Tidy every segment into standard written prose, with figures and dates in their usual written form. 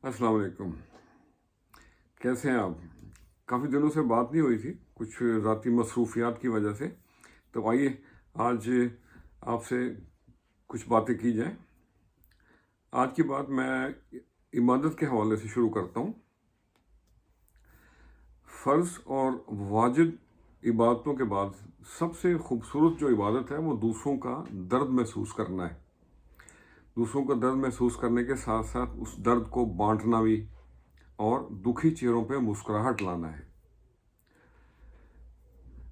अस्सलाम वालेकुम। कैसे हैं आप? काफ़ी दिनों से बात नहीं हुई थी, कुछ ज़ाती मसरूफियात की वजह से। तो आइए आज आपसे कुछ बातें की जाएं। आज की बात मैं इबादत के हवाले से शुरू करता हूँ। फ़र्ज़ और वाजिब इबादतों के बाद सबसे खूबसूरत जो इबादत है वो दूसरों का दर्द महसूस करना है। दूसरों का दर्द महसूस करने के साथ साथ उस दर्द को बांटना भी, और दुखी चेहरों पे मुस्कुराहट लाना है।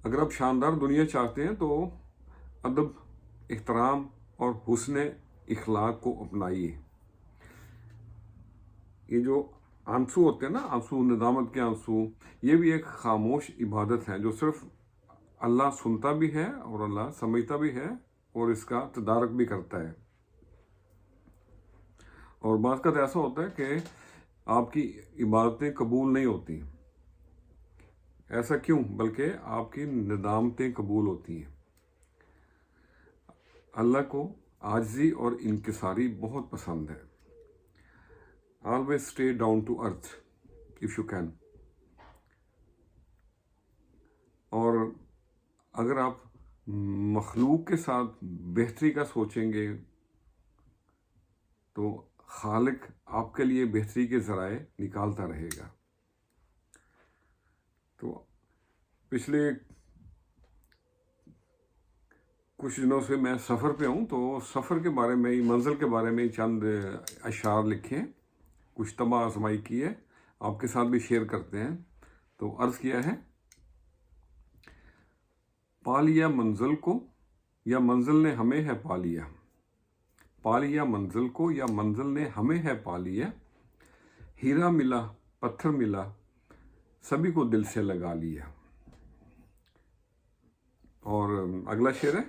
अगर आप शानदार दुनिया चाहते हैं तो अदब, इहतराम और हुस्न इखलाक को अपनाइए। ये जो आंसू होते हैं ना, आंसू, नदामत के आंसू, ये भी एक खामोश इबादत है जो सिर्फ अल्लाह सुनता भी है और अल्लाह समझता भी है और इसका तदारक भी करता है। और बात का तो ऐसा होता है कि आपकी इबादतें कबूल नहीं होती। ऐसा क्यों? बल्कि आपकी नदामतें कबूल होती हैं। अल्लाह को आजिज़ी और इनकिसारी बहुत पसंद है। Always stay down to earth if you can. और अगर आप मखलूक के साथ बेहतरी का सोचेंगे तो खालिक आपके लिए बेहतरी के ज़राए निकालता रहेगा। तो पिछले कुछ दिनों से मैं सफ़र पे हूँ, तो सफ़र के बारे में, मंजिल के बारे में चंद अशार लिखे हैं, कुछ तबाह आजमाई की है, आपके साथ भी शेयर करते हैं। तो अर्ज़ किया है, पा लिया मंजिल को या मंजिल ने हमें है पा लिया। पा लिया मंजिल को या मंजिल ने हमें है पा लिया। हीरा मिला पत्थर मिला सभी को दिल से लगा लिया। और अगला शेर है,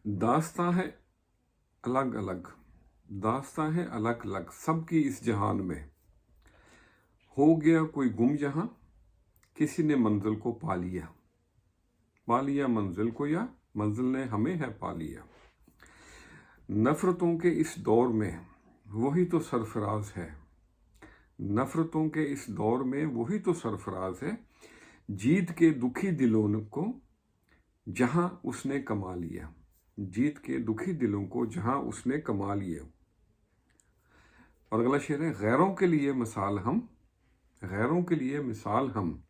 दास्तां है अलग अलग, दास्तां है अलग अलग सबकी इस जहान में। हो गया कोई गुम जहां किसी ने मंजिल को पा लिया। पा लिया मंजिल को या मंजिल ने हमें है पा लिया। नफरतों के इस दौर में वही तो सरफराज है। नफरतों के इस दौर में वही तो सरफराज है। जीत के दुखी दिलों को जहां उसने कमा लिया। जीत के दुखी दिलों को जहां उसने कमा लिया। और अगला शेर है, गैरों के लिए मिसाल हम, गैरों के लिए मिसाल हम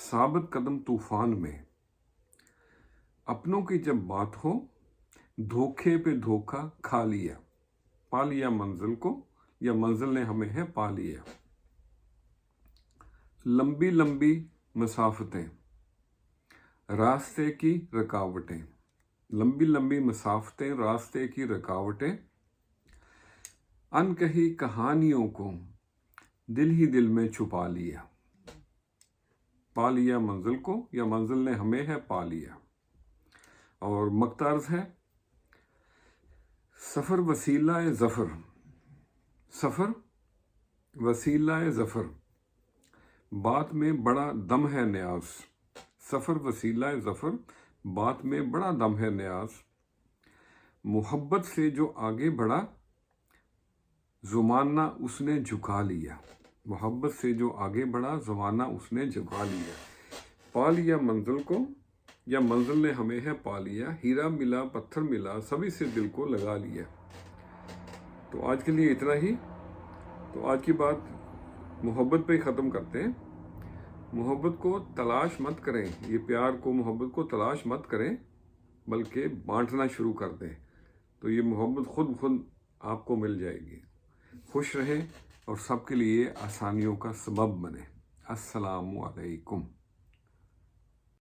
साबित कदम तूफान में। अपनों की जब बात हो धोखे पे धोखा खा लिया। पा लिया मंजिल को या मंजिल ने हमें है पा लिया। लंबी लंबी मसाफतें रास्ते की रुकावटें, लंबी लंबी मसाफतें रास्ते की रुकावटें। अनकही कहानियों को दिल ही दिल में छुपा लिया। पा लिया मंजिल को या मंजिल ने हमें है पा लिया। और मक्तार्ज है, सफ़र वसीला ए ज़फ़र, सफ़र वसीला ए ज़फ़र बात में बड़ा दम है न्याज। सफ़र वसीला ए ज़फ़र बात में बड़ा दम है न्याज। मोहब्बत से जो आगे बढ़ा ज़माना उसने झुका लिया। मोहब्बत से जो आगे बढ़ा ज़माना उसने झुका लिया। पा लिया मंजिल को या मंजिल ने हमें है पा लिया। हीरा मिला पत्थर मिला सभी से दिल को लगा लिया। तो आज के लिए इतना ही। तो आज की बात मोहब्बत पे ख़त्म करते हैं। मोहब्बत को तलाश मत करें, ये प्यार को, मोहब्बत को तलाश मत करें, बल्कि बांटना शुरू कर दें, तो ये मोहब्बत खुद खुद आपको मिल जाएगी। खुश रहें और सबके लिए आसानियों का सबब बने। अस्सलामु अलैकुम।